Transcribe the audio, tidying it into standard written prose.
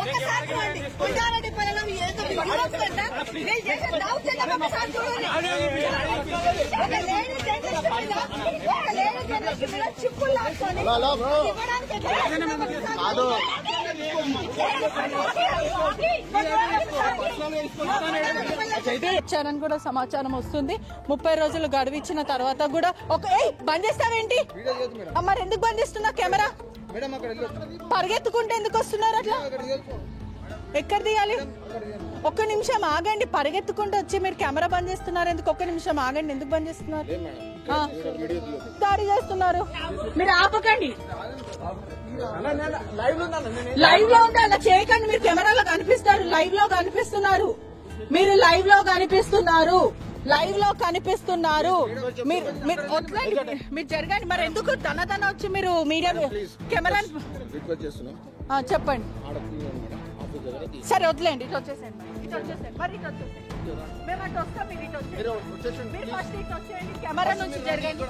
ఒక్కసారి చూడండి కొండారెడ్డి పల్లెలో ఏదో చిప్పులు లాక్కొని ఇచ్చారని కూడా సమాచారం వస్తుంది. 30 రోజులు గడువు ఇచ్చిన తర్వాత కూడా బంద్ చేస్తావేంటి? మరి ఎందుకు బంద్ చేస్తున్నా కెమెరా? పరిగెత్తుకుంటే ఎందుకు వస్తున్నారు అట్లా? ఎక్కడ తీయాలి? ఒక్క నిమిషం ఆగండి. పరిగెత్తుకుంటూ వచ్చి మీరు కెమెరా బంద్ చేస్తున్నారు ఎందుకు? ఒక్క నిమిషం ఆగండి. ఎందుకు బంద్ చేస్తున్నారు? దాడి చేస్తున్నారు. మీరు ఆపకండి. లైవ్ లో ఉంటే అలా చేయకండి. మీరు కెమెరాలో కనిపిస్తారు. లైవ్ లో కనిపిస్తున్నారు. మీరు లైవ్ లో కనిపిస్తున్నారు. లైవ్ లో కనిపిస్తున్నారు. మీరు వదలండి. మీరు జరగండి. మరి ఎందుకు తన వచ్చి మీరు మీడియా కెమెరా చెప్పండి. సరే వదిలేండి. ఇటు వచ్చేసేయండి. మరి ఇటు వచ్చేసేయండి. మేము అటు వస్తాం. మీరు ఇటు వచ్చేయండి. మీరు ఫస్ట్ ఇటు వచ్చేయండి. కెమెరా నుంచి జరగండి.